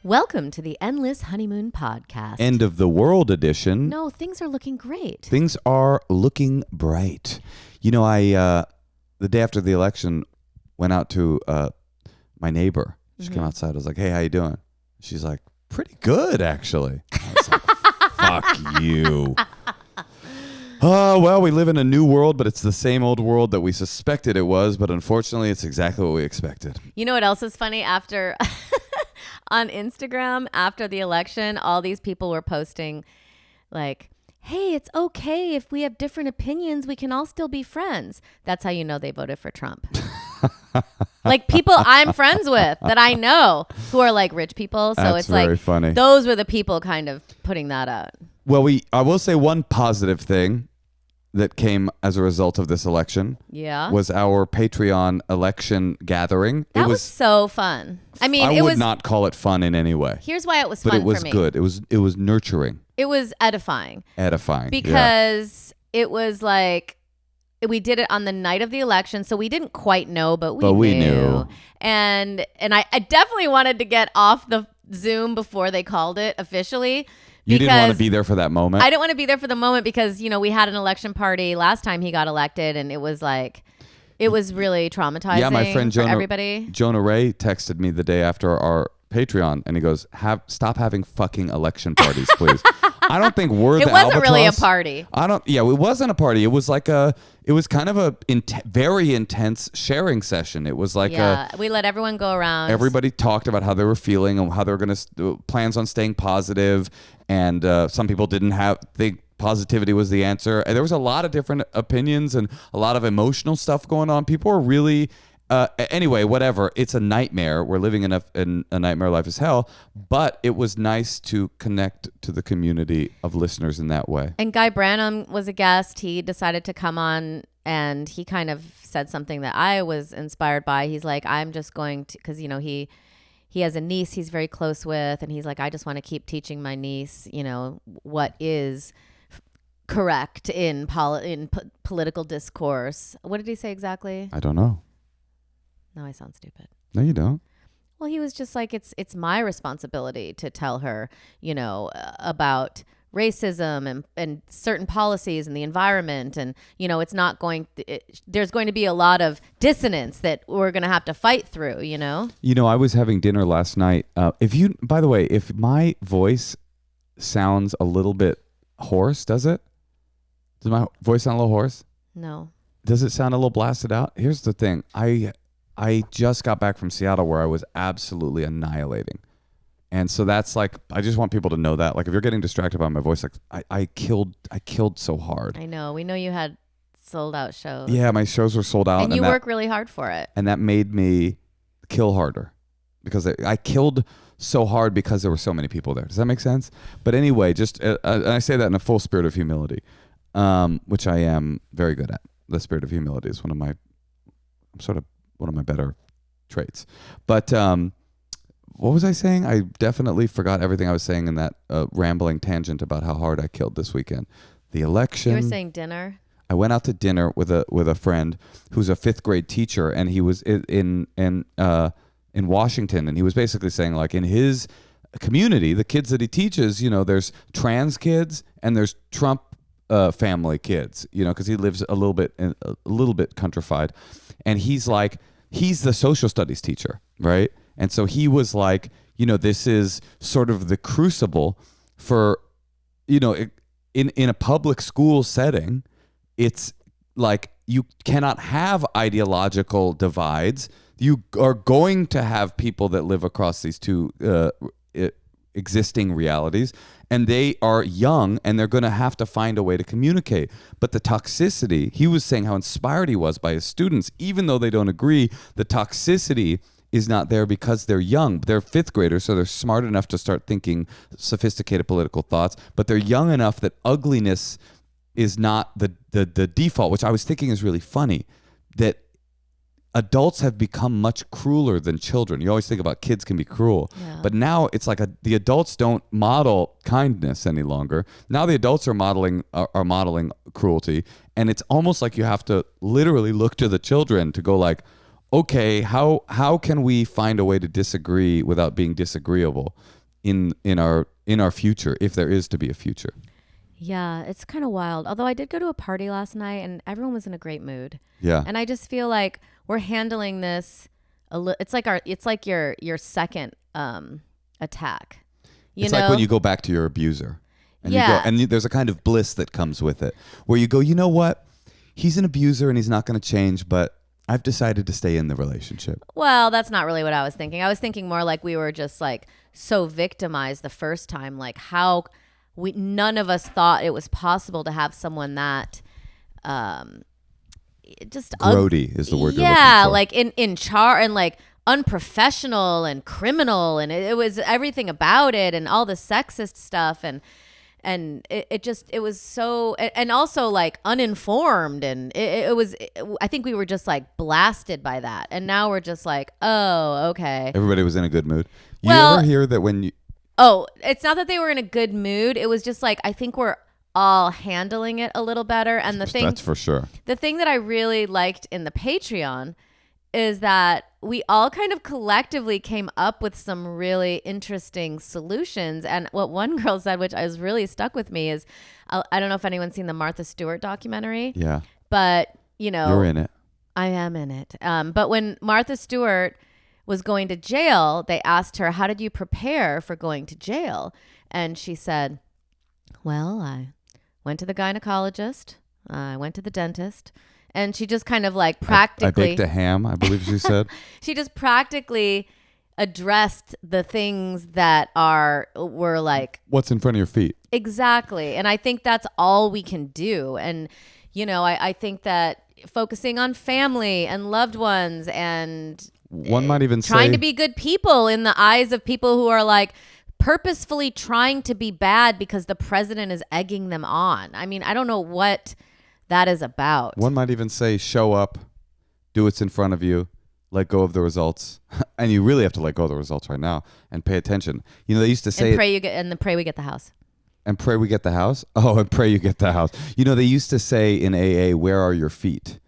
Welcome to the Endless Honeymoon podcast. End of the world edition. No, things are looking great. Things are looking bright. You know, I the day after the election went out to my neighbor. She came outside. I was like, "Hey, how you doing?" She's like, "Pretty good, actually." I was like, "Fuck you." Oh, well, we live in a new world, but it's the same old world that we suspected it was, but unfortunately, it's exactly what we expected. You know what else is funny? After on Instagram, after the election, all these people were posting like, hey, it's okay if we have different opinions. We can all still be friends. That's how you know they voted for Trump. Like people I'm friends with that I know who are like rich people. So That's it's like funny. Those were the people kind of putting that out. Well, I will say one positive thing that came as a result of this election was our Patreon election gathering. That was so fun. I mean, I would not call it fun in any way. Here's why it was fun for me. But it was good. It was nurturing. It was edifying. Because it was like we did it on the night of the election, so we didn't quite know, but we knew. And I definitely wanted to get off the Zoom before they called it officially. You didn't want to be there for that moment? I didn't want to be there for the moment because, you know, we had an election party last time he got elected and it was like, it was really traumatizing. Yeah, my friend everybody. Jonah Ray texted me the day after our Patreon and he goes, stop having fucking election parties, please. I don't think we're the It wasn't albatross. really a party. It wasn't a party. It was like it was kind of a very intense sharing session. It was like we let everyone go around. Everybody talked about how they were feeling and how they were going to plans on staying positive. And some people didn't think positivity was the answer. And there was a lot of different opinions and a lot of emotional stuff going on. People were really, anyway, whatever. It's a nightmare. We're living in a nightmare life as hell. But it was nice to connect to the community of listeners in that way. And Guy Branum was a guest. He decided to come on and he kind of said something that I was inspired by. He's like, I'm just going to, because, you know, he has a niece he's very close with, and he's like, I just want to keep teaching my niece, you know, what is correct in political discourse. What did he say exactly? I don't know. No, I sound stupid. No, you don't. Well, he was just like, it's my responsibility to tell her, you know, about racism and certain policies and the environment, and you know, it's not going there's going to be a lot of dissonance that we're going to have to fight through, you know. I was having dinner last night. By the way, if my voice sounds a little bit hoarse, does my voice sound a little hoarse? No. Does it sound a little blasted out? Here's the thing. I just got back from Seattle where I was absolutely annihilating. And so that's like, I just want people to know that. Like, if you're getting distracted by my voice, like I killed so hard. I know. We know you had sold out shows. Yeah, my shows were sold out. And you work really hard for it. And that made me kill harder because I killed so hard because there were so many people there. Does that make sense? But anyway, just, and I say that in a full spirit of humility, which I am very good at. The spirit of humility is one of my better traits. But, what was I saying? I definitely forgot everything I was saying in that rambling tangent about how hard I killed this weekend. The election. You were saying dinner? I went out to dinner with a friend who's a 5th grade teacher, and he was in Washington, and he was basically saying, like, in his community, the kids that he teaches, you know, there's trans kids and there's Trump family kids, you know, because he lives a little bit countrified, and he's the social studies teacher, right? And so he was like, you know, this is sort of the crucible for, you know, in a public school setting, it's like you cannot have ideological divides. You are going to have people that live across these two existing realities, and they are young and they're going to have to find a way to communicate. But the toxicity, he was saying how inspired he was by his students, even though they don't agree, the toxicity is not there because they're young. They're 5th graders, so they're smart enough to start thinking sophisticated political thoughts, but they're young enough that ugliness is not the default, which I was thinking is really funny, that adults have become much crueler than children. You always think about kids can be cruel, but now it's like the adults don't model kindness any longer. Now the adults are modeling cruelty, and it's almost like you have to literally look to the children to go like, okay, how can we find a way to disagree without being disagreeable in our future, if there is to be a future? Yeah, it's kind of wild. Although I did go to a party last night and everyone was in a great mood. Yeah. And I just feel like we're handling this it's like your second attack. You It's know? like when you go back to your abuser. And Yeah. there's a kind of bliss that comes with it, where you go, you know what? He's an abuser and he's not going to change, but I've decided to stay in the relationship. Well, that's not really what I was thinking. I was thinking more like we were just like so victimized the first time, like how none of us thought it was possible to have someone that just Grody is the word you're yeah, looking for. like in charge and like unprofessional and criminal, and it was everything about it and all the sexist stuff and it was so, and also like uninformed, and I think we were just like blasted by that, and now we're just like, oh, okay. Everybody was in a good mood. You Well, ever hear that when you... Oh, it's not that they were in a good mood. It was just like, I think we're all handling it a little better. And That's for sure. the thing that I really liked in the Patreon is that we all kind of collectively came up with some really interesting solutions. And what one girl said, which I was really stuck with me, is I don't know if anyone's seen the Martha Stewart documentary. Yeah. But, you know. You're in it. I am in it. But when Martha Stewart was going to jail, they asked her, how did you prepare for going to jail? And she said, well, I went to the gynecologist. I went to the dentist. And she just kind of like practically... I baked a ham, I believe she said. She just practically addressed the things that were like... What's in front of your feet? Exactly. And I think that's all we can do. And, you know, I think that focusing on family and loved ones and... One might even trying to be good people in the eyes of people who are like purposefully trying to be bad because the president is egging them on. I mean, I don't know what that is about. One might even say, show up, do what's in front of you, let go of the results. And you really have to let go of the results right now and pay attention. You know, they used to say... And pray we get the house. And pray we get the house? Oh, and pray you get the house. You know, they used to say in AA, where are your feet?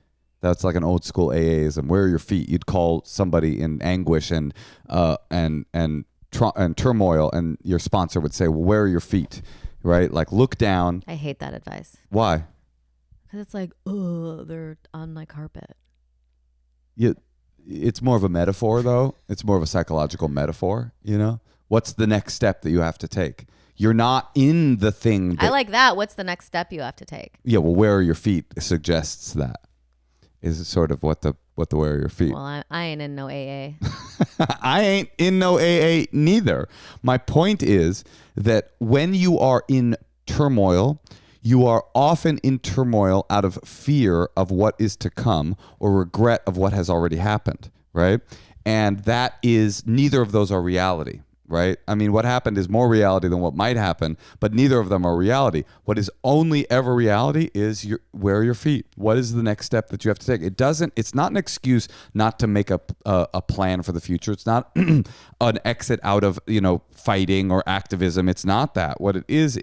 That's like an old school AAism. Where are your feet? You'd call somebody in anguish and turmoil, and your sponsor would say, well, where are your feet? Right? Like, look down. I hate that advice. Why? Because it's like, oh, they're on my carpet. It's more of a metaphor, though. It's more of a psychological metaphor, you know? What's the next step that you have to take? You're not in the thing. I like that. What's the next step you have to take? Yeah, well, where are your feet suggests that. Is sort of what the where are your feet. Well, I ain't in no AA. I ain't in no AA neither. My point is that when you are in turmoil, you are often in turmoil out of fear of what is to come or regret of what has already happened, right? And that is, neither of those are reality, right? I mean, what happened is more reality than what might happen, but neither of them are reality. What is only ever reality is where are your feet? What is the next step that you have to take? It's not an excuse not to make a plan for the future. It's not an exit out of, fighting or activism. It's not that. What it is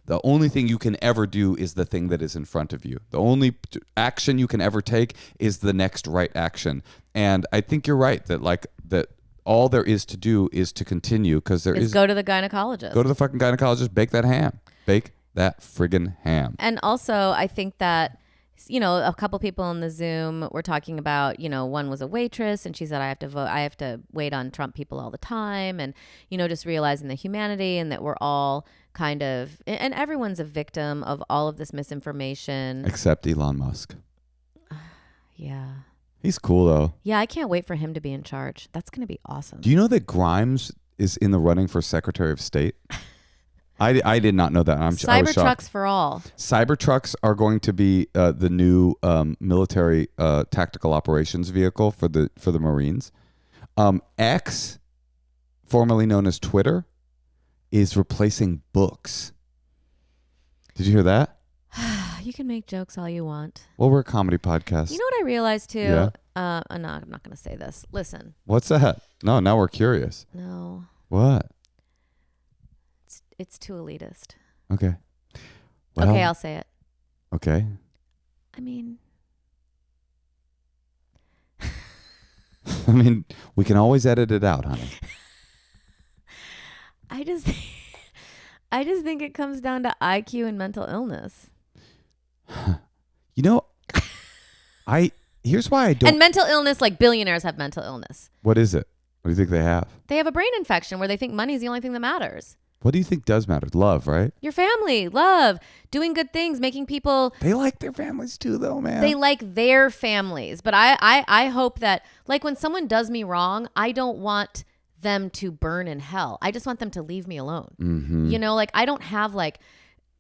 the only thing you can ever do is the thing that is in front of you. The only action you can ever take is the next right action. And I think you're right that all there is to do is to continue, because go to the gynecologist. Go to the fucking gynecologist, bake that ham. Bake that friggin' ham. And also, I think that, a couple people in the Zoom were talking about, one was a waitress and she said, I have to wait on Trump people all the time. And, just realizing the humanity and that we're all kind of, and everyone's a victim of all of this misinformation. Except Elon Musk. Yeah. He's cool, though. Yeah, I can't wait for him to be in charge. That's going to be awesome. Do you know that Grimes is in the running for Secretary of State? I did not know that. I was shocked. Cybertrucks for all. Cybertrucks are going to be the new military tactical operations vehicle for the Marines. X, formerly known as Twitter, is replacing books. Did you hear that? You can make jokes all you want. Well, we're a comedy podcast. You know what I realized too? Yeah. No, I'm not going to say this. Listen. What's that? No, now we're curious. No. What? It's too elitist. Okay. Well, okay, I'll say it. Okay. I mean, mean, we can always edit it out, honey. I just think it comes down to IQ and mental illness. You know, here's why I don't. And mental illness, like billionaires have mental illness. What is it? What do you think they have? They have a brain infection where they think money is the only thing that matters. What do you think does matter? Love, right? Your family, love, doing good things, making people. They like their families too, though, man. They like their families. But I hope that, like, when someone does me wrong, I don't want them to burn in hell. I just want them to leave me alone. Mm-hmm. You know, like, I don't have like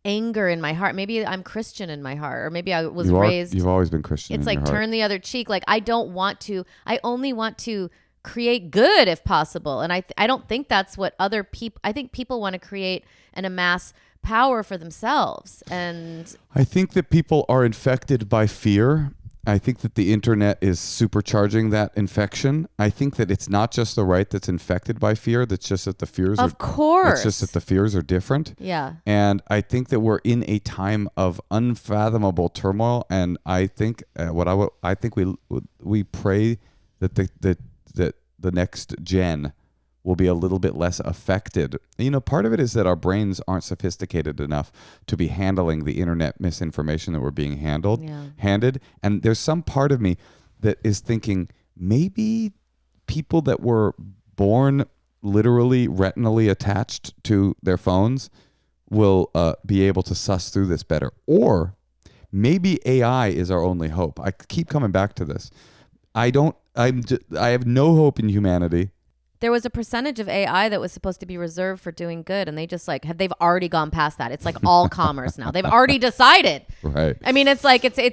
anger in my heart. Maybe I'm Christian in my heart, or maybe I was raised. You've always been Christian. It's in like your heart. turn the other cheek. Like, I only want to create good if possible. And I don't think that's what other people, I think people want to create and amass power for themselves. And I think that people are infected by fear. I think that the internet is supercharging that infection. I think that it's not just the right that's infected by fear. That's just that the fears of course. It's just that the fears are different. Yeah. And I think that we're in a time of unfathomable turmoil. And I think I think we pray that the next gen will be a little bit less affected. You know, part of it is that our brains aren't sophisticated enough to be handling the internet misinformation that we're being handed. And there's some part of me that is thinking maybe people that were born literally retinally attached to their phones will be able to suss through this better. Or maybe AI is our only hope. I keep coming back to this. I have no hope in humanity. There was a percentage of AI that was supposed to be reserved for doing good, and they just they've already gone past that. It's like all commerce now. They've already decided. Right. I mean, it's like it's a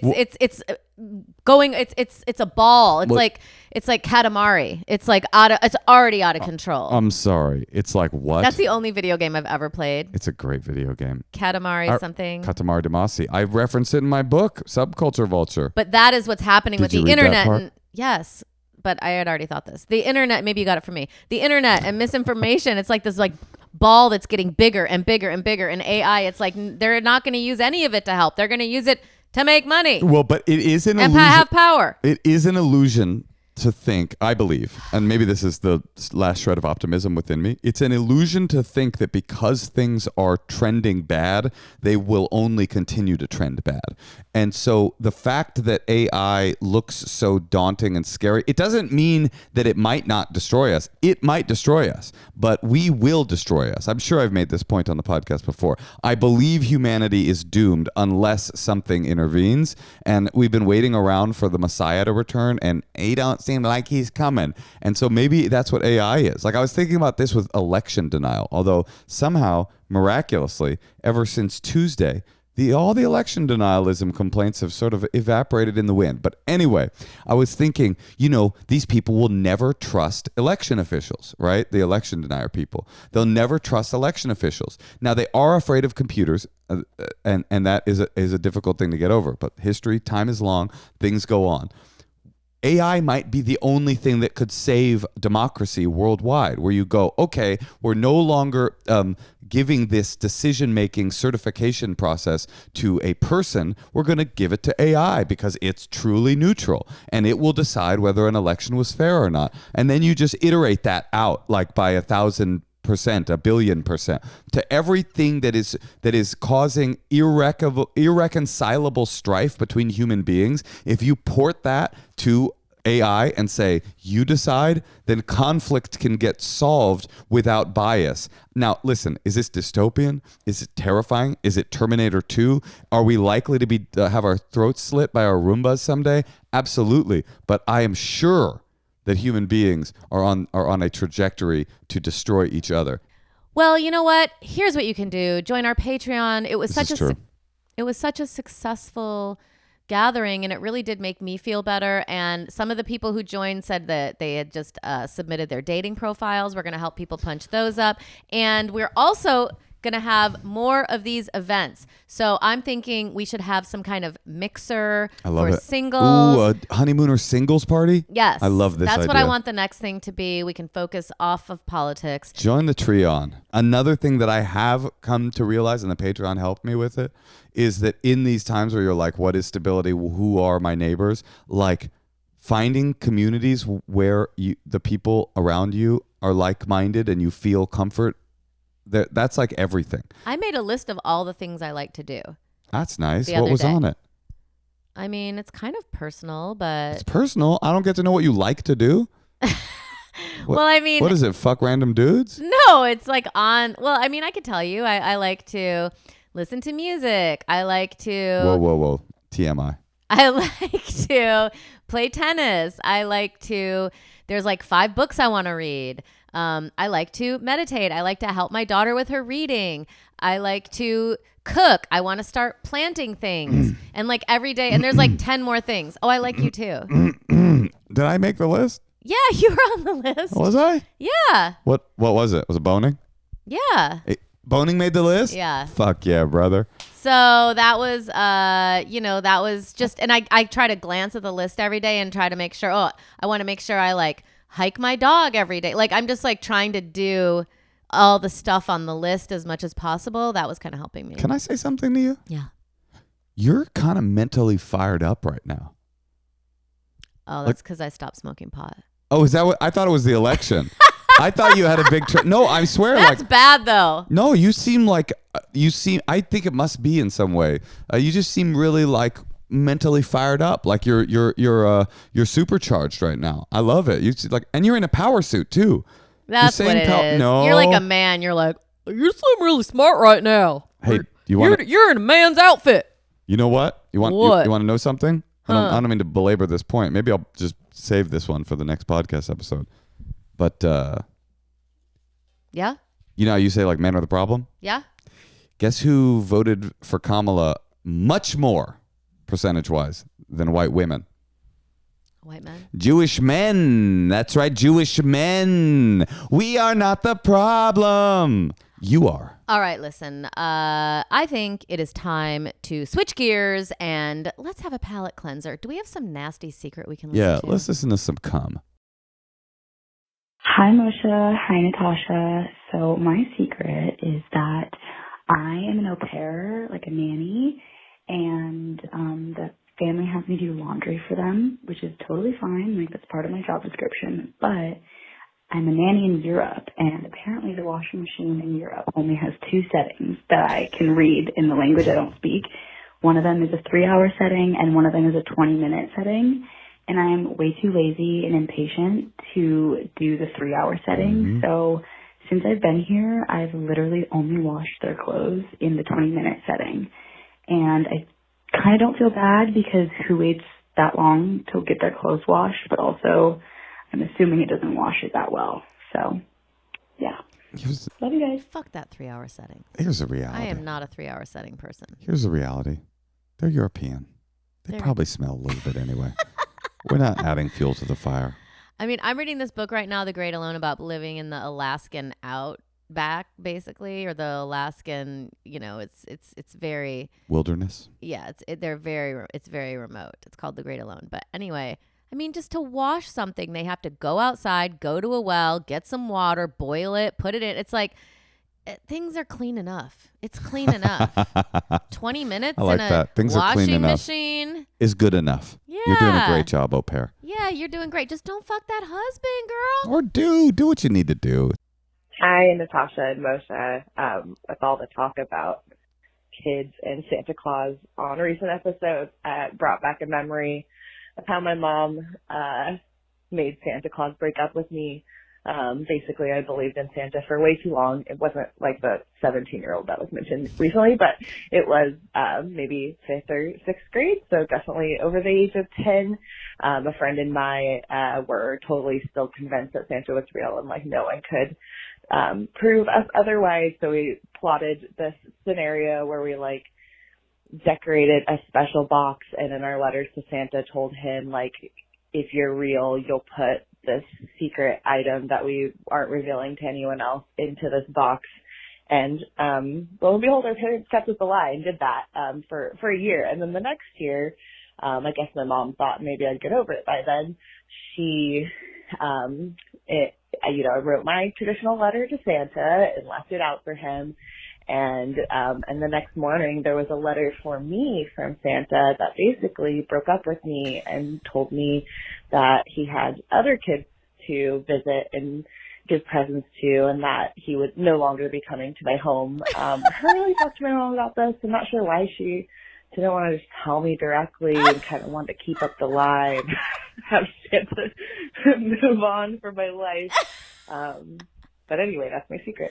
ball. It's like Katamari. It's like it's already out of control. I'm sorry. It's like what? That's the only video game I've ever played. It's a great video game. Katamari something. Katamari Damacy. I referenced it in my book, Subculture Vulture. But that is what's happening with the read that internet. part? Yes. But I had already thought this. The internet, maybe you got it from me. The internet and misinformation, it's like this like ball that's getting bigger and bigger and bigger. And AI, it's like they're not going to use any of it to help. They're going to use it to make money. Well, but it is an and illusion. have power. It is an illusion to think, I believe, and maybe this is the last shred of optimism within me. It's an illusion to think that because things are trending bad, they will only continue to trend bad. And so the fact that AI looks so daunting and scary, it doesn't mean that it might not destroy us. It might destroy us, but we will destroy us. I'm sure I've made this point on the podcast before. I believe humanity is doomed unless something intervenes. And we've been waiting around for the Messiah to return, and he don't seem like he's coming. And so maybe that's what AI is. Like, I was thinking about this with election denial, although somehow, miraculously, ever since Tuesday, all the election denialism complaints have sort of evaporated in the wind. But anyway, I was thinking, these people will never trust election officials, right? The election denier people. They'll never trust election officials. Now, they are afraid of computers, and that is a difficult thing to get over. But history, time is long, things go on. AI might be the only thing that could save democracy worldwide, where you go, okay, we're no longer giving this decision-making certification process to a person. We're going to give it to AI because it's truly neutral, and it will decide whether an election was fair or not. And then you just iterate that out like by 1,000%, 1,000,000,000%, to everything that is causing irreconcilable strife between human beings. If you port that to AI and say, you decide, then conflict can get solved without bias. Now, listen, is this dystopian? Is it terrifying? Is it Terminator 2? Are we likely to have our throats slit by our Roombas someday? Absolutely. But I am sure that human beings are on a trajectory to destroy each other. Well, you know what? Here's what you can do. Join our Patreon. It was such a successful gathering, and it really did make me feel better. And some of the people who joined said that they had just submitted their dating profiles. We're going to help people punch those up. And we're also going to have more of these events. So I'm thinking we should have some kind of mixer for singles. Ooh, a honeymoon or singles party? Yes. I love this idea. That's what I want the next thing to be. We can focus off of politics. Join the Treon. Another thing that I have come to realize, and the Patreon helped me with it, is that in these times where you're like, what is stability? Who are my neighbors? Like, finding communities where the people around you are like-minded and you feel comfort, that's like everything. I made a list of all the things I like to do. That's nice. The What other was day. on it? I mean, it's kind of personal, but It's personal. I don't get to know what you like to do. well, I mean, what is it? Fuck random dudes? no, it's like on. Well, I mean, I could tell you, I like to listen to music. I like to. Whoa. TMI. I like to play tennis. I like to. There's like 5 books I want to read. I like to meditate. I like to help my daughter with her reading. I like to cook. I want to start planting things. And like every day, and there's like 10 more things. Oh, I like you too. Did I make the list? Yeah, you were on the list. Was I? Yeah. What was it? Was it boning? Yeah. Boning made the list? Yeah. Fuck yeah, brother. So that was, that was just, and I try to glance at the list every day and try to make sure, I want to make sure I like hike my dog every day. Like I'm just like trying to do all the stuff on the list as much as possible. That was kind of helping me. Can I say something to you? Yeah. You're kind of mentally fired up right now. Oh, that's because I stopped smoking pot. Oh, is that what? I thought it was the election. I thought you had a big no, I swear. That's bad though. No, you seem like I think it must be in some way. You just seem really like mentally fired up. Like you're supercharged right now. I love it. And you're in a power suit too. That's what it is. No. You're like a man. You're like, you seem really smart right now. Hey, you're in a man's outfit. You know what? You want What? You want to know something? Huh. I don't mean to belabor this point. Maybe I'll just save this one for the next podcast episode. But Yeah. you know how you say like men are the problem? Yeah. Guess who voted for Kamala much more percentage-wise than white women? White men. Jewish men. That's right, Jewish men. We are not the problem. You are. All right, listen. I think it is time to switch gears and let's have a palate cleanser. Do we have some nasty secret we can listen to? Yeah, let's listen to some cum. Hi, Moshe. Hi, Natasha. So my secret is that I am an au pair, like a nanny, and the family has me do laundry for them, which is totally fine. Like, that's part of my job description. But I'm a nanny in Europe, and apparently the washing machine in Europe only has 2 settings that I can read in the language I don't speak. One of them is a 3-hour setting, and one of them is a 20-minute setting. And I'm way too lazy and impatient to do the 3-hour setting. Mm-hmm. So since I've been here, I've literally only washed their clothes in the 20-minute setting. And I kind of don't feel bad because who waits that long to get their clothes washed? But also, I'm assuming it doesn't wash it that well. So, yeah. Love you guys. Fuck that 3-hour setting. Here's the reality. I am not a 3-hour setting person. Here's the reality. They're European. They probably smell a little bit anyway. We're not adding fuel to the fire. I mean, I'm reading this book right now, The Great Alone, about living in the Alaskan outback, basically, or the Alaskan. It's very Wilderness. Yeah, it's very remote. It's called The Great Alone. But anyway, I mean, just to wash something, they have to go outside, go to a well, get some water, boil it, put it in. It's like things are clean enough. It's clean enough. 20 minutes I like in a that. Things are clean washing enough. machine Is good enough. Yeah. You're doing a great job, au pair. Yeah, you're doing great. Just don't fuck that husband, girl. Or do what you need to do. Hi, Natasha and Moshe. With all the talk about kids and Santa Claus on a recent episode, brought back a memory of how my mom made Santa Claus break up with me. Basically, I believed in Santa for way too long. It wasn't like the 17-year-old that was mentioned recently, but it was maybe 5th or 6th grade, so definitely over the age of 10. A friend and I were totally still convinced that Santa was real, and like no one could prove us otherwise. So we plotted this scenario where we like decorated a special box, and in our letters to Santa told him like, if you're real, you'll put this secret item that we aren't revealing to anyone else into this box. And lo and behold, our parents kept us alive and did that for a year. And then the next year, I guess my mom thought maybe I'd get over it by then. She, I wrote my traditional letter to Santa and left it out for him. And the next morning there was a letter for me from Santa that basically broke up with me and told me that he had other kids to visit and give presents to, and that he would no longer be coming to my home. I haven't really talked to my mom about this. I'm not sure why she didn't want to just tell me directly and kind of wanted to keep up the lie and have Santa move on for my life. But anyway, that's my secret.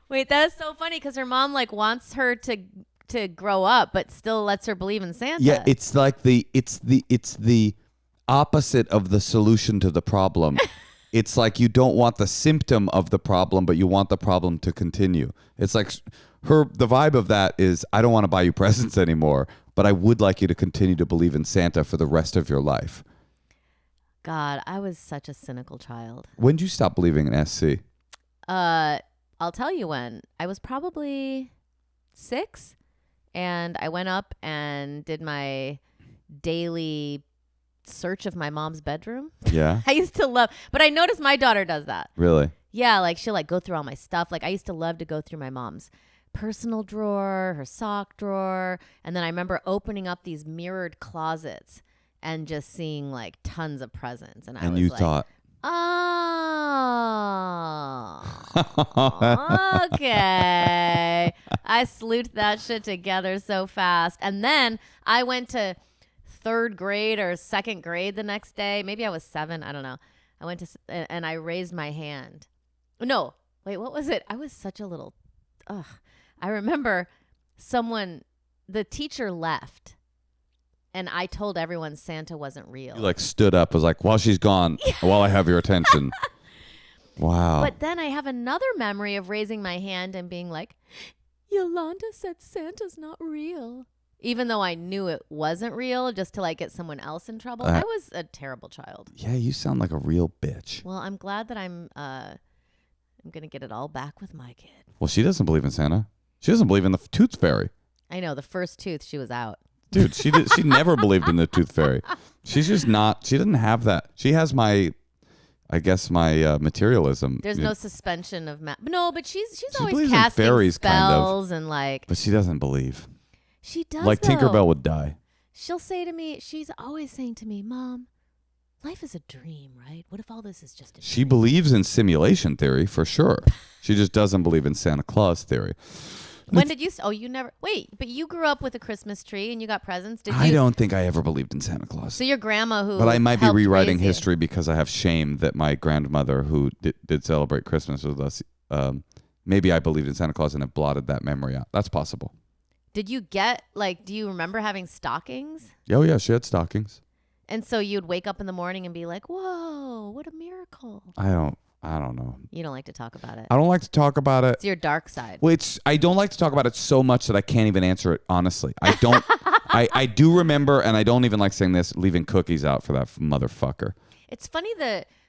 Wait, that is so funny because her mom like wants her to grow up, but still lets her believe in Santa. Yeah, it's like it's the opposite of the solution to the problem. It's like you don't want the symptom of the problem, but you want the problem to continue. It's like the vibe of that is, I don't want to buy you presents anymore, but I would like you to continue to believe in Santa for the rest of your life. God, I was such a cynical child. When did you stop believing in SC? I'll tell you when. I was probably 6, and I went up and did my daily search of my mom's bedroom. Yeah. I used to love, but I noticed my daughter does that. Really? Yeah, like she'll like go through all my stuff. Like I used to love to go through my mom's personal drawer, her sock drawer, and then I remember opening up these mirrored closets and just seeing like tons of presents. And I was you like, thought, oh, okay. I sleuthed that shit together so fast. And then I went to 3rd grade or 2nd grade the next day. Maybe I was 7. I don't know. I went to, and I raised my hand. No, wait, what was it? I was such a little, I remember the teacher left. And I told everyone Santa wasn't real. you like stood up, was like, while she's gone, while I have your attention. Wow. But then I have another memory of raising my hand and being like, Yolanda said Santa's not real. Even though I knew it wasn't real, just to like get someone else in trouble. I was a terrible child. Yeah, you sound like a real bitch. Well, I'm glad that I'm going to get it all back with my kid. Well, she doesn't believe in Santa. She doesn't believe in the tooth fairy. I know, the first tooth, she was out. Dude, she never believed in the tooth fairy. She's just not, she doesn't have that. She has my materialism. There's no suspension of no, but she's always believes in casting fairies, spells kind of. and like. But she doesn't believe. She does, like though. Tinkerbell would die. She'll say to me, she's always saying to me, Mom, life is a dream, right? What if all this is just a dream? She believes in simulation theory for sure. She just doesn't believe in Santa Claus theory. When did you? Oh, you never. Wait, but you grew up with a Christmas tree and you got presents. Did you? I don't think I ever believed in Santa Claus. So your grandma, who? But I might be helped rewriting raise you. history because I have shame that my grandmother, who did celebrate Christmas with us, maybe I believed in Santa Claus and have blotted that memory out. That's possible. Did you get do you remember having stockings? Oh yeah, she had stockings. And so you'd wake up in the morning and be like, "Whoa, what a miracle!" I don't know. You don't like to talk about it. I don't like to talk about it. It's your dark side. Well, I don't like to talk about it so much that I can't even answer it honestly. I don't. I do remember, and I don't even like saying this, leaving cookies out for that motherfucker. It's funny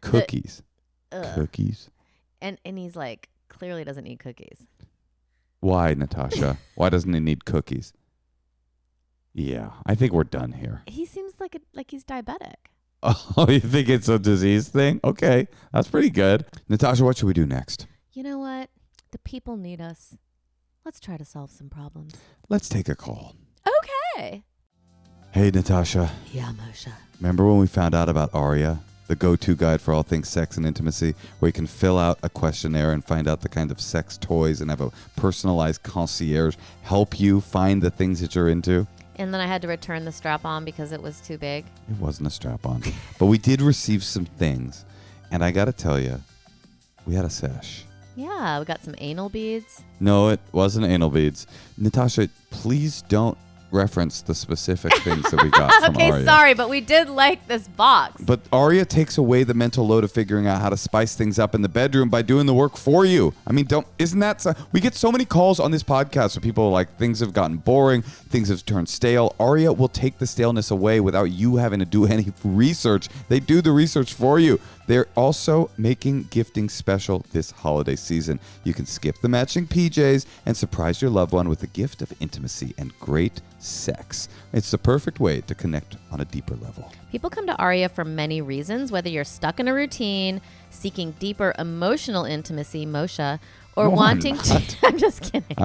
cookies. Cookies. And he's like, clearly doesn't eat cookies. Why, Natasha? Why doesn't he need cookies? Yeah, I think we're done here. He seems like he's diabetic. Oh, you think it's a disease thing? Okay, that's pretty good. Natasha, what should we do next? You know what? The people need us. Let's try to solve some problems. Let's take a call. Okay. Hey, Natasha. Yeah, Moshe. Remember when we found out about Aria, the go-to guide for all things sex and intimacy, where you can fill out a questionnaire and find out the kind of sex toys and have a personalized concierge help you find the things that you're into? And then I had to return the strap-on because it was too big. It wasn't a strap-on. But we did receive some things. And I got to tell you, we had a sesh. Yeah, we got some anal beads. No, it wasn't anal beads. Natasha, please don't reference the specific things that we got from Okay, Aria. sorry, but we did like this box. But Aria takes away the mental load of figuring out how to spice things up in the bedroom by doing the work for you. I mean, isn't that we get so many calls on this podcast where people are like, things have gotten boring, things have turned stale. Aria will take the staleness away without you having to do any research. They do the research for you. They're also making gifting special this holiday season. You can skip the matching PJs and surprise your loved one with a gift of intimacy and great sex. It's the perfect way to connect on a deeper level. People come to Aria for many reasons, whether you're stuck in a routine, seeking deeper emotional intimacy, Moshe, or No, I'm wanting not. to I'm just kidding.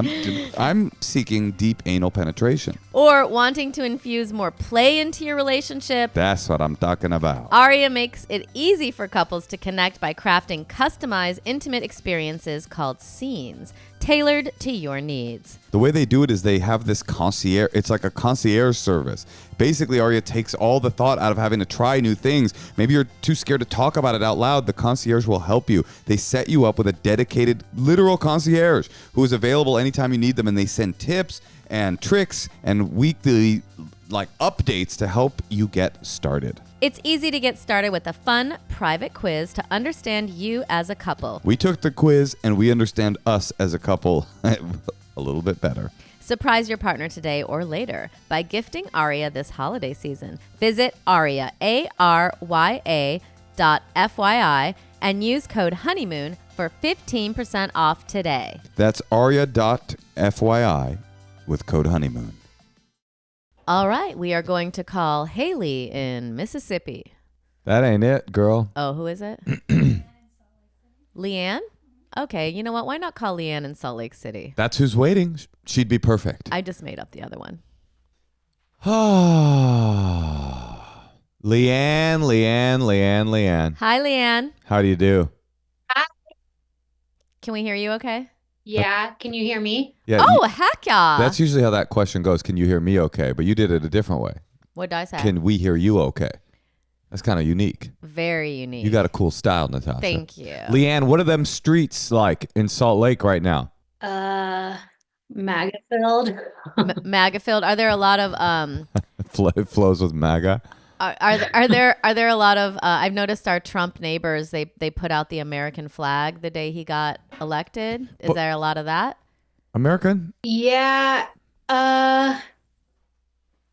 I'm seeking deep anal penetration. Or wanting to infuse more play into your relationship. That's what I'm talking about. Aria makes it easy for couples to connect by crafting customized, intimate experiences called scenes, tailored to your needs. The way they do it is they have this concierge. It's like a concierge service. Basically, Aria takes all the thought out of having to try new things. Maybe you're too scared to talk about it out loud. The concierge will help you. They set you up with a dedicated, literal concierge who is available anytime you need them, and they send tips and tricks and weekly updates to help you get started. It's easy to get started with a fun, private quiz to understand you as a couple. We took the quiz and we understand us as a couple a little bit better. Surprise your partner today or later by gifting Aria this holiday season. Visit Aria, ARYA.FYI, and use code Honeymoon for 15% off today. That's aria.fyi with code Honeymoon. All right, we are going to call Haley in Mississippi. That ain't it, girl. Oh, who is it? Leanne? Okay, you know what? Why not call Leanne in Salt Lake City? That's who's waiting. She'd be perfect. I just made up the other one. Leanne. Hi, Leanne. How do you do? Can we hear you okay? Yeah, can you hear me? Yeah. Oh, heck yeah. That's usually how that question goes. Can you hear me okay? But you did it a different way. What did I say? Can we hear you okay? That's kind of unique. Very unique. You got a cool style, Natasha. Thank you. Leanne, what are them streets like in Salt Lake right now? MAGA filled. MAGA filled. Are there a lot of It flows with MAGA. Are there a lot of I've noticed our Trump neighbors, they put out the American flag the day he got elected. Is there a lot of that? American? Yeah.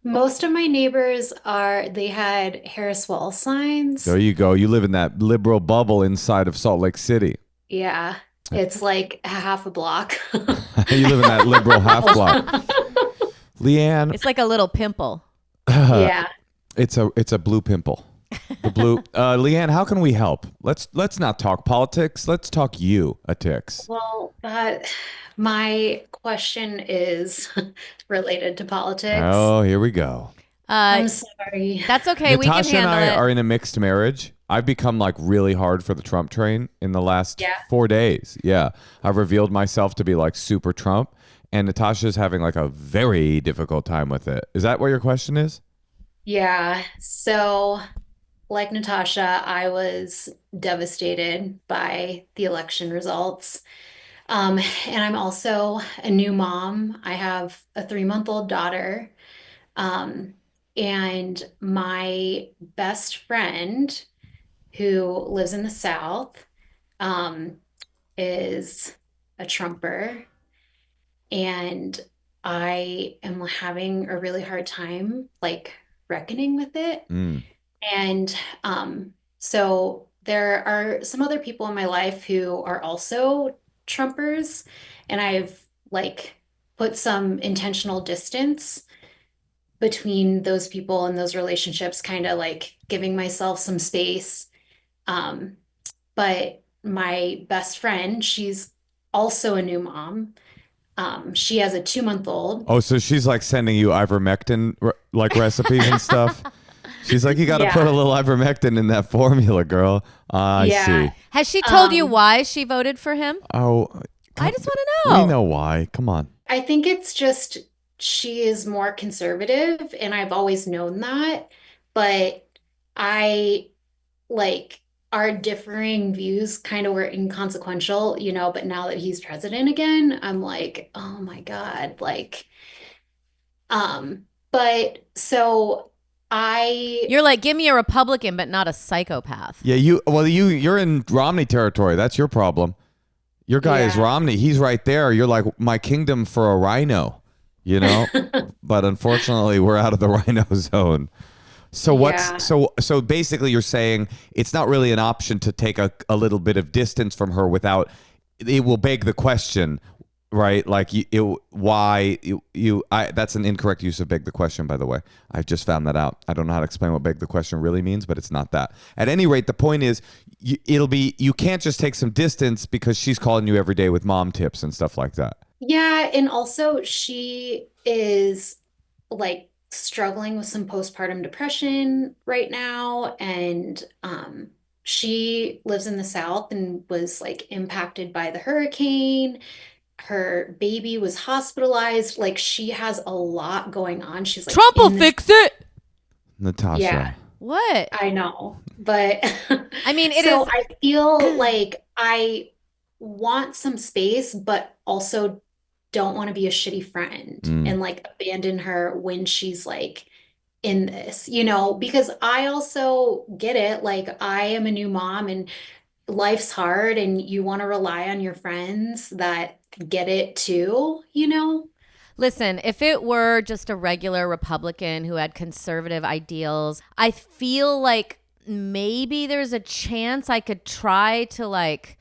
Most of my neighbors they had Harris Wall signs. There you go. You live in that liberal bubble inside of Salt Lake City. Yeah. It's like a half a block. You live in that liberal half block. Leanne. It's like a little pimple. Yeah. It's a blue pimple. The blue. Leanne, how can we help? Let's not talk politics. Let's talk you, a tix. Well, my question is related to politics. Oh, here we go. I'm sorry. That's okay. We can Natasha and handle I it. are in a mixed marriage. I've become really hard for the Trump train in the last 4 days. Yeah. I've revealed myself to be super Trump, and Natasha's having a very difficult time with it. Is that what your question is? Yeah. So, like Natasha, I was devastated by the election results. And I'm also a new mom. I have a 3-month-old daughter. And my best friend, who lives in the South, is a Trumper. And I am having a really hard time, reckoning with it. And so there are some other people in my life who are also Trumpers, and I've put some intentional distance between those people and those relationships, kind of giving myself some space. But my best friend, she's also a new mom. She has a 2-month-old. Oh, so she's sending you ivermectin recipes and stuff. She's you got to put a little ivermectin in that formula, girl. I see. Has she told you why she voted for him? Oh, I just want to know. We know why. Come on. I think it's just she is more conservative, and I've always known that. But our differing views kind of were inconsequential, but now that he's president again, I'm oh my God, but so You're give me a Republican, but not a psychopath. Yeah, you're in Romney territory. That's your problem. Your guy is Romney. He's right there. You're my kingdom for a rhino, but unfortunately we're out of the rhino zone. So so basically you're saying it's not really an option to take a little bit of distance from her without, it will beg the question, right? Like that's an incorrect use of beg the question, by the way. I've just found that out. I don't know how to explain what beg the question really means, but it's not that. At any rate, the point is you can't just take some distance because she's calling you every day with mom tips and stuff like that. Yeah, and also she is like struggling with some postpartum depression right now, and she lives in the South and was like impacted by the hurricane. Her baby was hospitalized. Like she has a lot going on. She's like Trump will in this, fix it. Natasha. yeah, What? I know, but I mean, it so is. I feel like I want some space, but also don't want to be a shitty friend and like abandon her when she's like in this, because I also get it. Like I am a new mom and life's hard and you want to rely on your friends that get it too. Listen, if it were just a regular Republican who had conservative ideals, I feel like maybe there's a chance I could try to like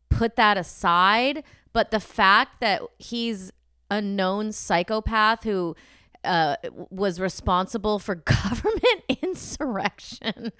put that aside. But the fact that he's a known psychopath who was responsible for government insurrection.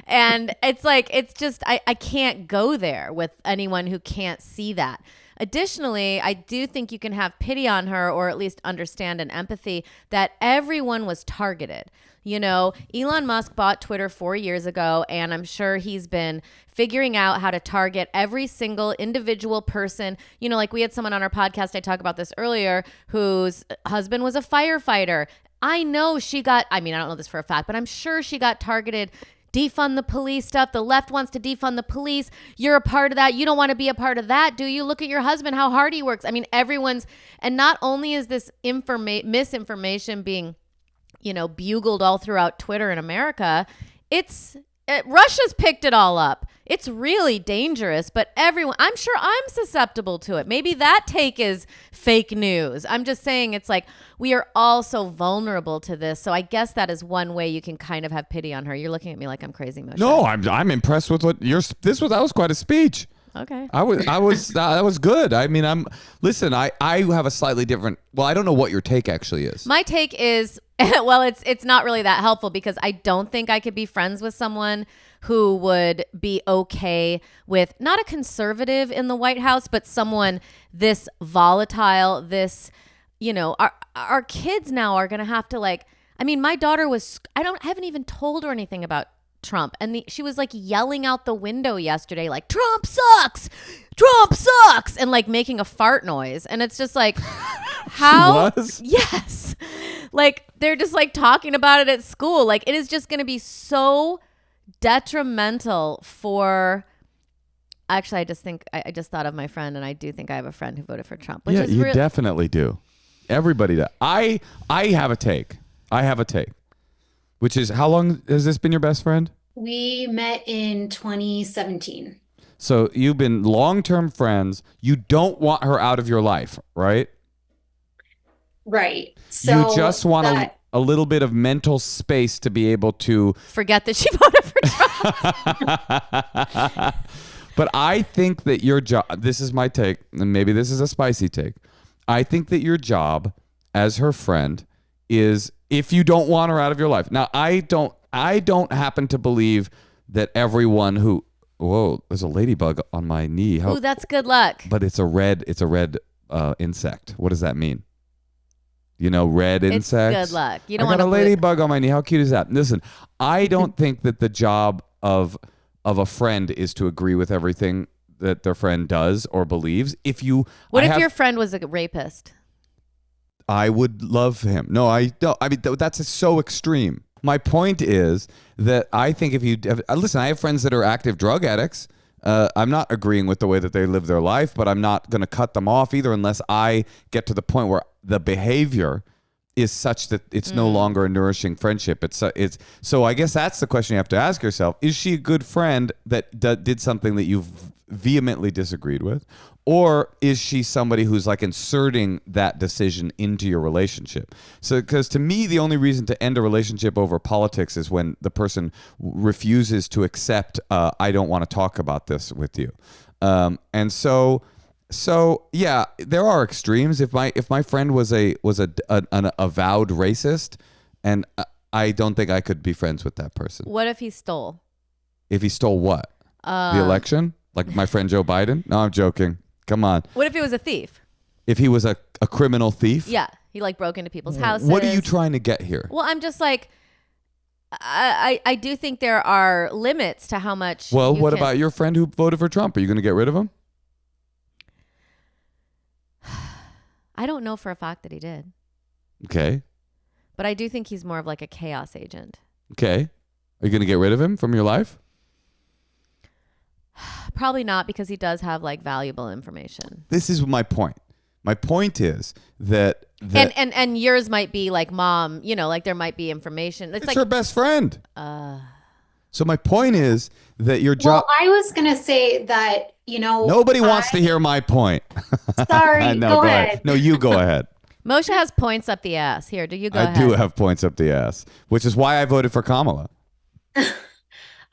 And it's like, it's just, I can't go there with anyone who can't see that. Additionally, I do think you can have pity on her, or at least understand and empathy that everyone was targeted. Elon Musk bought Twitter 4 years ago, and I'm sure he's been figuring out how to target every single individual person. Like we had someone on our podcast, I talked about this earlier, whose husband was a firefighter. I know I don't know this for a fact, but I'm sure she got targeted. Defund the police stuff. The left wants to defund the police. You're a part of that. You don't want to be a part of that, do you? Look at your husband, how hard he works. I mean, and not only is this misinformation being bugled all throughout Twitter in America, Russia's picked it all up. It's really dangerous, but I'm sure I'm susceptible to it. Maybe that take is fake news. I'm just saying it's like we are all so vulnerable to this. So I guess that is one way you can kind of have pity on her. You're looking at me like I'm crazy, Moshe. No, I'm impressed with what that was quite a speech. Okay. That was good. I mean, I have a slightly different, well, I don't know what your take actually is. My take is, well, it's not really that helpful because I don't think I could be friends with someone who would be okay with not a conservative in the White House, but someone this volatile, this, our kids now are going to have to my daughter I haven't even told her anything about Trump. And she was like yelling out the window yesterday, like, Trump sucks, and like making a fart noise. And it's just like, how? She was? Yes. Like they're just like talking about it at school. Like it is just going to be so detrimental for, actually, I just thought of my friend, and I do think I have a friend who voted for Trump. Which yeah, is you definitely do. Everybody does. I have a take. Which is, how long has this been your best friend? We met in 2017. So you've been long-term friends. You don't want her out of your life, right? Right. So you just want a little bit of mental space to be able to forget that she voted for Trump. But I think that your job, this is my take, and maybe this is a spicy take. I think that your job as her friend is, if you don't want her out of your life. Now, I don't happen to believe that everyone who, whoa, there's a ladybug on my knee. Ooh, that's good luck. But it's a red insect. What does that mean? Red insects. It's good luck. You don't I got want a ladybug on my knee. How cute is that? Listen, I don't think that the job of a friend is to agree with everything that their friend does or believes. If your friend was a rapist? I would love him. No, I don't. I mean, that's so extreme. My point is that I think if you listen, I have friends that are active drug addicts. I'm not agreeing with the way that they live their life, but I'm not going to cut them off either unless I get to the point where the behavior is such that it's no longer a nourishing friendship. It's so I guess that's the question you have to ask yourself. Is she a good friend that did something that you've vehemently disagreed with? Or is she somebody who's like inserting that decision into your relationship? So, because to me, the only reason to end a relationship over politics is when the person refuses to accept, I don't want to talk about this with you. And so So yeah, there are extremes. If my friend was an avowed racist, and I don't think I could be friends with that person. What if he stole? If he stole what? The election? Like my friend Joe Biden? No, I'm joking. Come on. What if he was a thief? If he was a criminal thief? Yeah, he like broke into people's houses. What are you trying to get here? Well, I'm just like, I do think there are limits to how much. Well, what about your friend who voted for Trump? Are you going to get rid of him? I don't know for a fact that he did. Okay. But I do think he's more of like a chaos agent. Okay. Are you going to get rid of him from your life? Probably not, because he does have like valuable information. This is my point. My point is that and yours might be like, mom, you know, like there might be information. It's like her best friend. So my point is that your job. Well, I was going to say that, you know. Nobody wants to hear my point. Sorry, no, go ahead. No, you go ahead. Moshe has points up the ass. Here, do you go ahead? I do have points up the ass, which is why I voted for Kamala.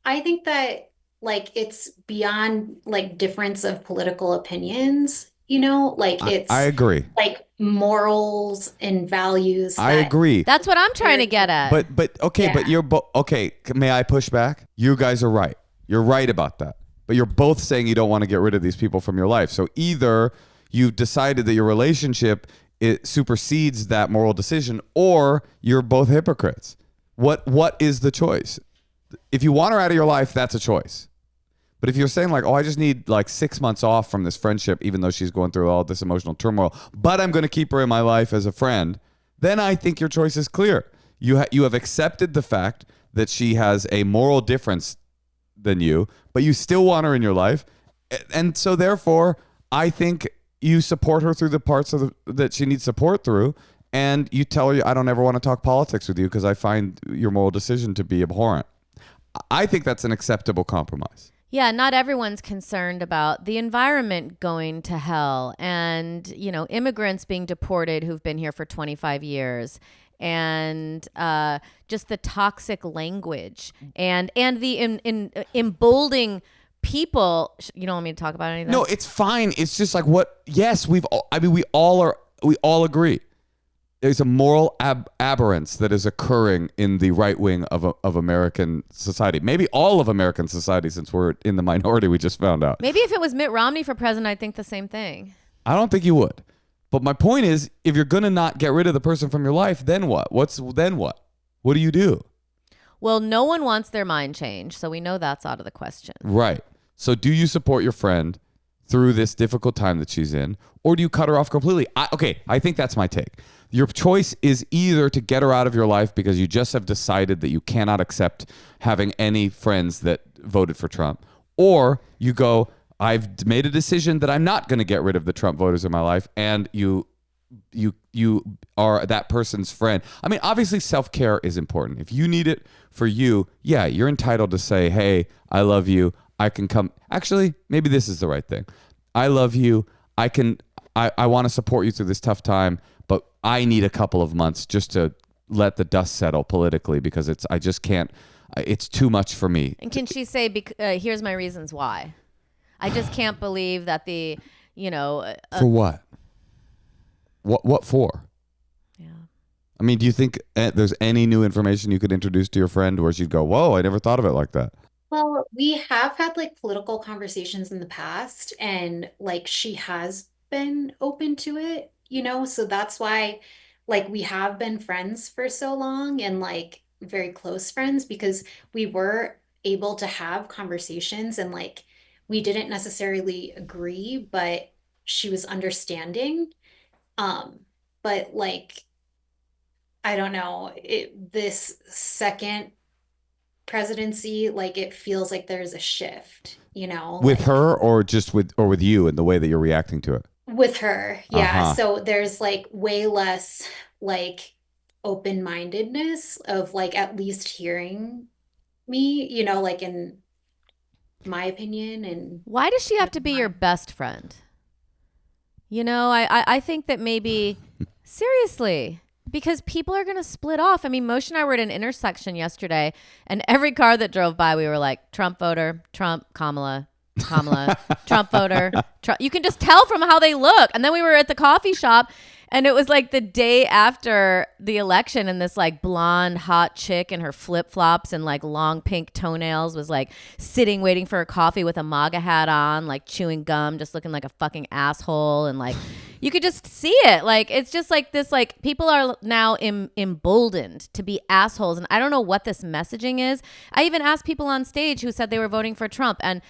I think that like it's beyond like difference of political opinions, you know, like it's I agree. Like morals and values. I agree. That's what I'm trying to get at. But okay, Yeah. but you're okay. May I push back? You guys are right. You're right about that. But you're both saying you don't want to get rid of these people from your life. So either you've decided that your relationship it supersedes that moral decision, or you're both hypocrites. What is the choice? If you want her out of your life, that's a choice. But if you're saying like, oh, I just need like 6 months off from this friendship, even though she's going through all this emotional turmoil, but I'm going to keep her in my life as a friend, then I think your choice is clear. You have accepted the fact that she has a moral difference than you, but you still want her in your life. And so therefore, I think you support her through the parts of that she needs support through, and you tell her, I don't ever want to talk politics with you because I find your moral decision to be abhorrent. I think that's an acceptable compromise. Yeah, not everyone's concerned about the environment going to hell and, you know, immigrants being deported who've been here for 25 years and just the toxic language and the emboldening people. You don't want me to talk about anything? No, it's fine. It's just like yes, we all agree. There's a moral aberrance that is occurring in the right wing of American society. Maybe all of American society, since we're in the minority, we just found out. Maybe if it was Mitt Romney for president, I'd think the same thing. I don't think you would. But my point is, if you're going to not get rid of the person from your life, then what? Then what? What do you do? Well, no one wants their mind changed, so we know that's out of the question. Right. So do you support your friend through this difficult time that she's in, or do you cut her off completely? I think that's my take. Your choice is either to get her out of your life because you just have decided that you cannot accept having any friends that voted for Trump, or you go, I've made a decision that I'm not going to get rid of the Trump voters in my life, and you are that person's friend. I mean, obviously self-care is important. If you need it for you, yeah, you're entitled to say, hey, I love you. I can come. Actually, maybe this is the right thing. I love you. I want to support you through this tough time, but I need a couple of months just to let the dust settle politically because I just can't. It's too much for me. And can she say, here's my reasons why? I just can't believe that for what? What for? Yeah. I mean, do you think there's any new information you could introduce to your friend where she'd go, whoa, I never thought of it like that? Well, we have had like political conversations in the past, and like she has been open to it, you know, so that's why like we have been friends for so long and like very close friends because we were able to have conversations and like we didn't necessarily agree, but she was understanding. But like, I don't know, this second presidency, like it feels like there's a shift, you know, with like, her or just with you and the way that you're reacting to it. with her. Yeah. Uh-huh. So there's like way less like open-mindedness of like at least hearing me, you know, like in my opinion. And why does she have to be your best friend? You know, I think that maybe seriously, because people are going to split off. I mean, Moshe and I were at an intersection yesterday, and every car that drove by, we were like, Trump voter, Trump, Kamala, Kamala, Trump voter. You can just tell from how they look. And then we were at the coffee shop, and it was like the day after the election, and this like blonde hot chick in her flip flops and like long pink toenails was like sitting waiting for a coffee with a MAGA hat on, like chewing gum, just looking like a fucking asshole. And like you could just see it. Like it's just like this, like people are now emboldened to be assholes. And I don't know what this messaging is. I even asked people on stage who said they were voting for Trump, and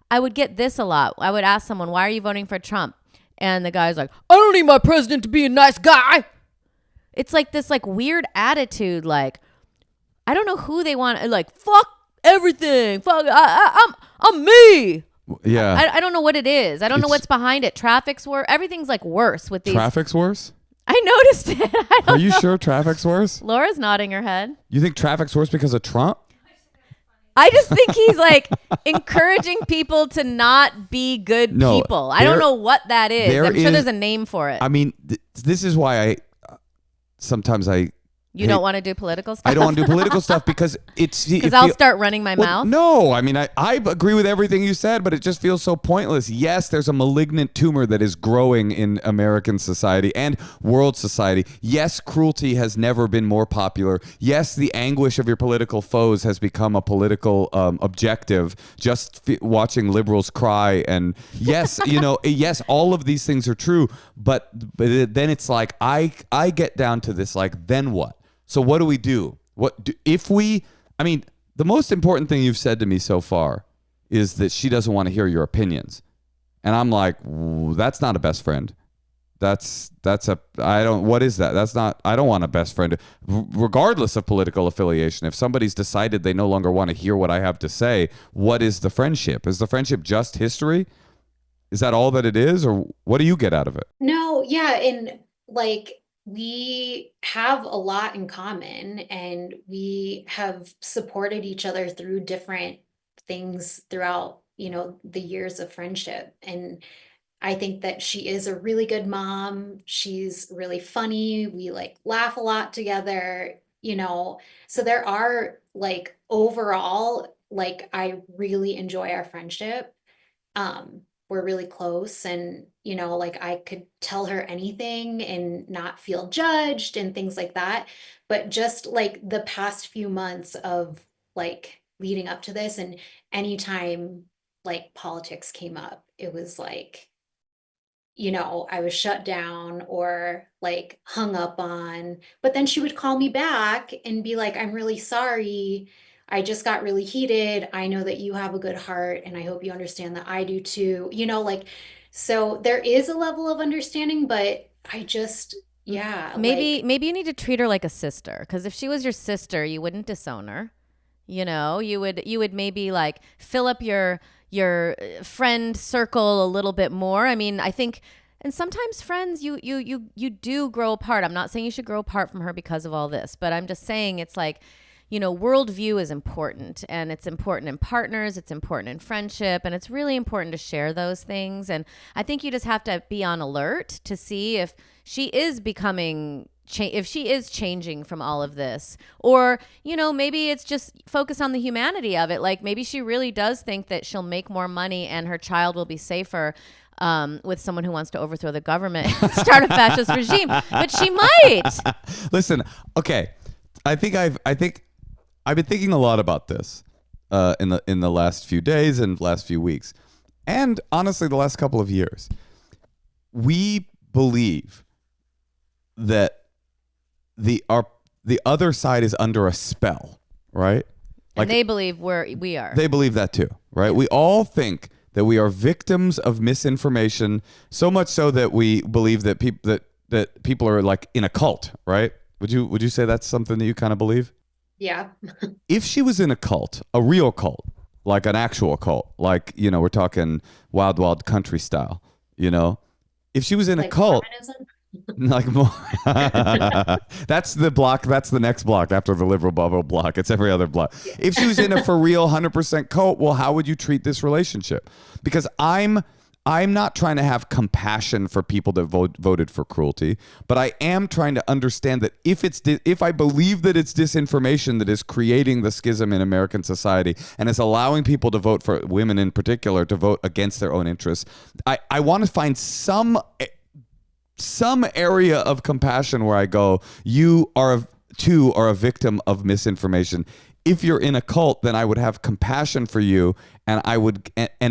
I would get this a lot. I would ask someone, why are you voting for Trump? And the guy's like, I don't need my president to be a nice guy. It's like this like weird attitude. Like, I don't know who they want. Like, fuck everything. Fuck, I'm me. Yeah. I don't know what it is. I don't know what's behind it. Traffic's worse. Everything's like worse with these. Traffic's worse? I noticed it. Are you sure traffic's worse? Laura's nodding her head. You think traffic's worse because of Trump? I just think he's like encouraging people to not be good people. I don't know what that is. I'm sure there's a name for it. I mean, this is why sometimes you don't want to do political stuff? I don't want to do political stuff because I'll start running my mouth? No, I mean, I agree with everything you said, but it just feels so pointless. Yes, there's a malignant tumor that is growing in American society and world society. Yes, cruelty has never been more popular. Yes, the anguish of your political foes has become a political objective, just watching liberals cry. And yes, yes, all of these things are true. But then it's like, I get down to this, like, then what? So what do we do? The most important thing you've said to me so far is that she doesn't want to hear your opinions. And I'm like, that's not a best friend. What is that? I don't want a best friend. Regardless of political affiliation, if somebody's decided they no longer want to hear what I have to say, what is the friendship? Is the friendship just history? Is that all that it is? Or what do you get out of it? No, yeah. And like, we have a lot in common, and we have supported each other through different things throughout, the years of friendship. And I think that she is a really good mom. She's really funny. We like laugh a lot together, so there are like overall, like I really enjoy our friendship. We're really close, and like I could tell her anything and not feel judged and things like that. But just like the past few months of like leading up to this, and anytime like politics came up, it was like, I was shut down or like hung up on. But then she would call me back and be like, I'm really sorry. I just got really heated. I know that you have a good heart, and I hope you understand that I do too. So there is a level of understanding, but I just, maybe you need to treat her like a sister, because if she was your sister, you wouldn't disown her. You would maybe like fill up your friend circle a little bit more. I mean, I think, and sometimes friends, you do grow apart. I'm not saying you should grow apart from her because of all this, but I'm just saying it's like, worldview is important, and it's important in partners. It's important in friendship, and it's really important to share those things. And I think you just have to be on alert to see if she is if she is changing from all of this, or, maybe it's just focus on the humanity of it. Like maybe she really does think that she'll make more money and her child will be safer with someone who wants to overthrow the government and start a fascist regime, but she might. Listen, okay. I think I've been thinking a lot about this in the last few days and last few weeks, and honestly, the last couple of years. We believe that the other side is under a spell, right? Like, and they believe we are. They believe that too, right? We all think that we are victims of misinformation, so much so that we believe that people are like in a cult, right? Would you say that's something that you kind of believe? Yeah. If she was in a cult, a real cult, like an actual cult, like, we're talking Wild Wild Country style, if she was in a cult, like more, that's the next block after the liberal bubble block. It's every other block. Yeah. If she was in a for real 100% cult, well, how would you treat this relationship? Because I'm I'm not trying to have compassion for people that voted for cruelty, but I am trying to understand that if I believe that it's disinformation that is creating the schism in American society and is allowing people to vote, for women in particular, to vote against their own interests, I want to find some area of compassion where I go, you are a victim of misinformation. If you're in a cult, then I would have compassion for you, and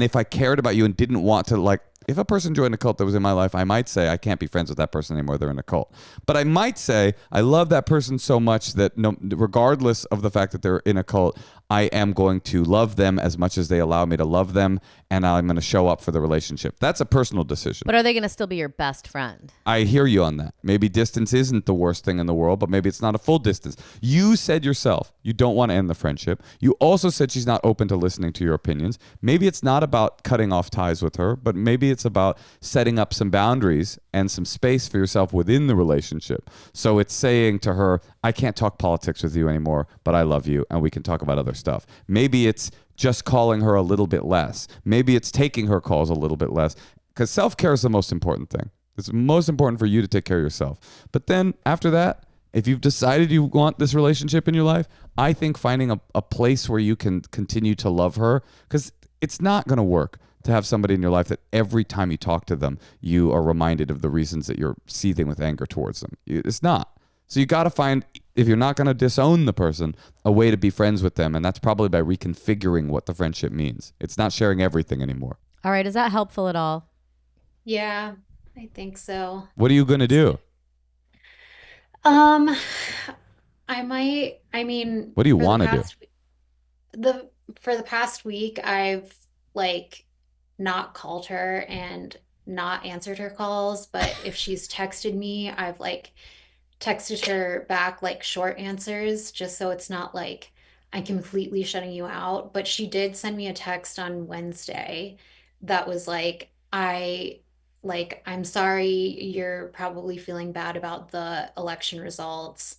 if I cared about you and didn't want to, like, if a person joined a cult that was in my life, I might say I can't be friends with that person anymore. They're in a cult. But I might say I love that person so much that regardless of the fact that they're in a cult, I am going to love them as much as they allow me to love them, and I'm going to show up for the relationship. That's a personal decision. But are they going to still be your best friend? I hear you on that. Maybe distance isn't the worst thing in the world, but maybe it's not a full distance. You said yourself you don't want to end the friendship. You also said she's not open to listening to your opinions. Maybe it's not about cutting off ties with her, but maybe it's about setting up some boundaries and some space for yourself within the relationship. So it's saying to her, I can't talk politics with you anymore, but I love you and we can talk about other stuff. Maybe it's just calling her a little bit less. Maybe it's taking her calls a little bit less, because self-care is the most important thing. It's most important for you to take care of yourself. But then after that, if you've decided you want this relationship in your life, I think finding a place where you can continue to love her, because it's not going to work to have somebody in your life that every time you talk to them, you are reminded of the reasons that you're seething with anger towards them. It's not. So you got to find, if you're not going to disown the person, a way to be friends with them. And that's probably by reconfiguring what the friendship means. It's not sharing everything anymore. All right. Is that helpful at all? Yeah, I think so. What are you going to do? I mean, what do you want to do? For the past week, I've like not called her and not answered her calls, but if she's texted me, I've like texted her back like short answers just so it's not like I'm completely shutting you out. But she did send me a text on Wednesday that was like, I'm sorry, you're probably feeling bad about the election results,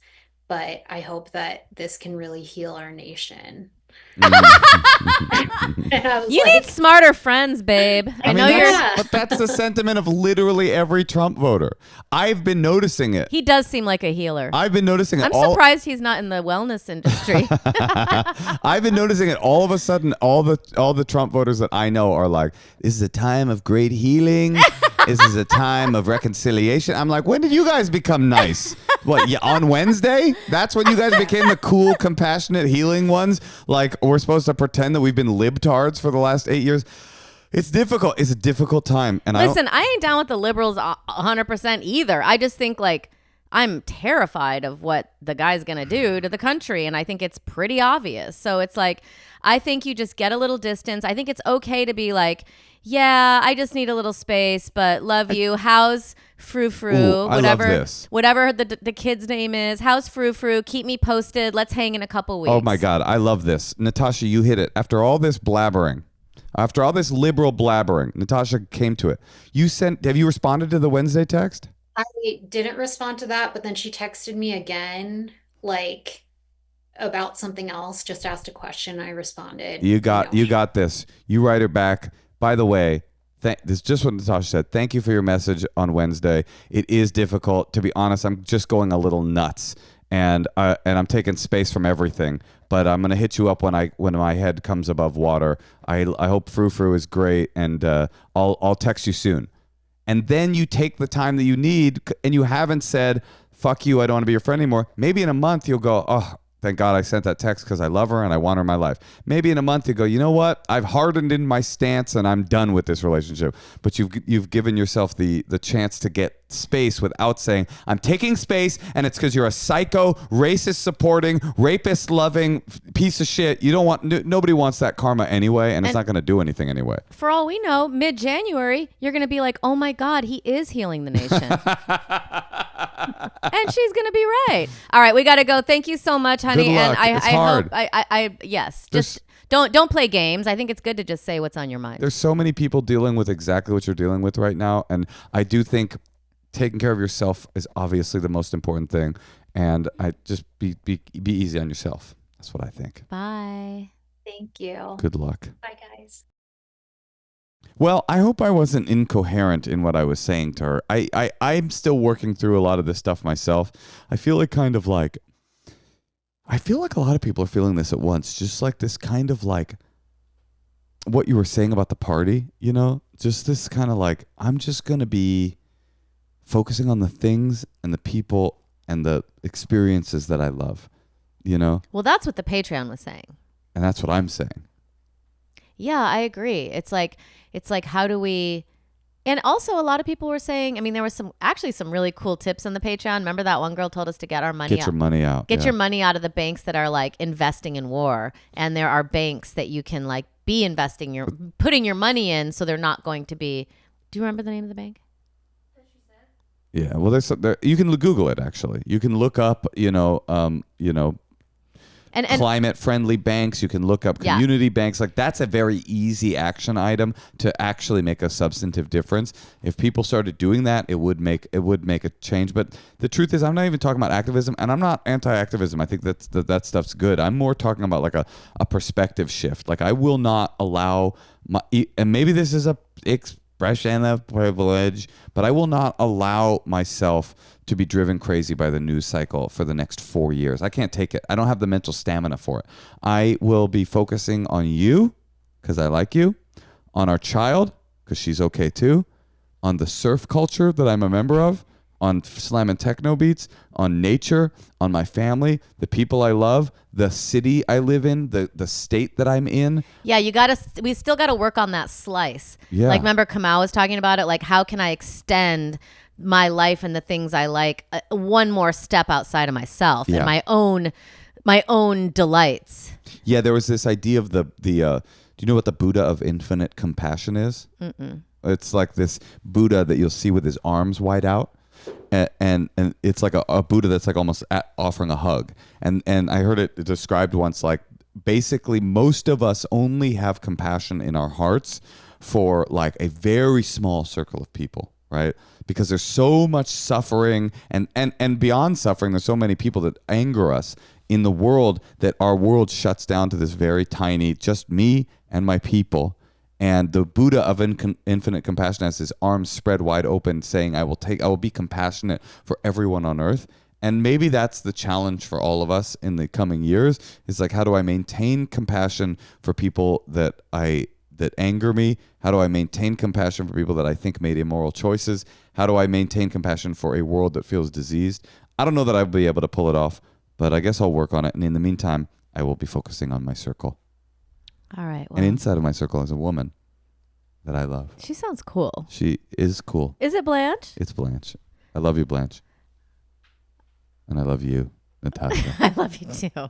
but I hope that this can really heal our nation. You need smarter friends, babe. I know but that's the sentiment of literally every Trump voter. I've been noticing it. He does seem like a healer. I've been noticing it. I'm surprised he's not in the wellness industry. I've been noticing it. All of a sudden, all the Trump voters that I know are like, "This is a time of great healing. This is a time of reconciliation." I'm like, when did you guys become nice? What, on Wednesday? That's when you guys became the cool, compassionate, healing ones? Like, we're supposed to pretend that we've been libtards for the last 8 years? It's difficult. It's a difficult time. And listen, I ain't down with the liberals 100% either. I just think, like, I'm terrified of what the guy's going to do to the country. And I think it's pretty obvious. So it's like, I think you just get a little distance. I think it's okay to be like, yeah, I just need a little space, but love you. How's Frou-Frou? Whatever the kid's name is. How's Frou-Frou? Keep me posted. Let's hang in a couple weeks. Oh my God. I love this. Natasha, you hit it. After all this blabbering, after all this liberal blabbering, Natasha came to it. Have you responded to the Wednesday text? I didn't respond to that, but then she texted me again, like about something else, just asked a question. I responded. You got this. You write her back. By the way, this is just what Natasha said. Thank you for your message on Wednesday. It is difficult. To be honest, I'm just going a little nuts, and I'm taking space from everything. But I'm gonna hit you up when my head comes above water. I hope Frou-Frou is great, and I'll text you soon. And then you take the time that you need, and you haven't said, "Fuck you, I don't want to be your friend anymore." Maybe in a month you'll go, "Oh, thank God I sent that text because I love her and I want her in my life." Maybe in a month you go, "You know what? I've hardened in my stance and I'm done with this relationship." But you've given yourself the chance to get space without saying, "I'm taking space and it's because you're a psycho, racist supporting, rapist loving piece of shit." You don't want, nobody wants that karma anyway, and it's not going to do anything anyway. For all we know, mid-January, you're going to be like, "Oh my God, he is healing the nation." And she's going to be right. All right, we got to go. Thank you so much, honey. Good luck. And It's hard. Yes, just don't play games. I think it's good to just say what's on your mind. There's so many people dealing with exactly what you're dealing with right now, and I do think taking care of yourself is obviously the most important thing, and I just be easy on yourself. That's what I think. Bye. Thank you. Good luck. Bye, guys. Well, I hope I wasn't incoherent in what I was saying to her. I'm still working through a lot of this stuff myself. I feel like I feel like a lot of people are feeling this at once. Just like this kind of like what you were saying about the party, you know? Just this kind of like, I'm just going to be focusing on the things and the people and the experiences that I love, you know? Well, that's what the Patreon was saying. And that's what I'm saying. Yeah, I agree. It's like how do we, and also a lot of people were saying, I mean, there was some really cool tips in the Patreon. Remember that one girl told us to get our money out. Get your money out. Get your money out of the banks that are like investing in war. And there are banks that you can like be putting your money in, so they're not going to be, do you remember the name of the bank? Yeah, well, you can Google it actually. You can look up, and climate-friendly banks. You can look up community banks. Like that's a very easy action item to actually make a substantive difference. If people started doing that, it would make a change. But the truth is, I'm not even talking about activism, and I'm not anti-activism. I think that stuff's good. I'm more talking about like a perspective shift. Like I will not allow and maybe this is a expression of privilege, but I will not allow myself to be driven crazy by the news cycle for the next 4 years. I can't take it. I don't have the mental stamina for it. I will be focusing on you because I like you, on our child because she's okay too, on the surf culture that I'm a member of, on slam and techno beats, on nature, on my family, the people I love, the city I live in, the state that I'm in. Yeah, we still got to work on that slice. Yeah. Like remember Kamau was talking about it, like how can I extend my life and the things I like one more step outside of myself and my own delights. Yeah, there was this idea of the do you know what the Buddha of infinite compassion is? Mm-mm. It's like this Buddha that you'll see with his arms wide out. And it's like a Buddha that's like almost offering a hug. And I heard it described once like basically most of us only have compassion in our hearts for like a very small circle of people, right? Because there's so much suffering and beyond suffering, there's so many people that anger us in the world that our world shuts down to this very tiny, just me and my people. And the Buddha of infinite compassion has his arms spread wide open saying, I will be compassionate for everyone on earth. And maybe that's the challenge for all of us in the coming years is like, how do I maintain compassion for people that anger me? How do I maintain compassion for people that I think made immoral choices? How do I maintain compassion for a world that feels diseased? I don't know that I'll be able to pull it off, but I guess I'll work on it. And in the meantime, I will be focusing on my circle. All right. Well, and inside of my circle is a woman that I love. She sounds cool. She is cool. Is it Blanche? It's Blanche. I love you, Blanche. And I love you, Natasha. I love you too.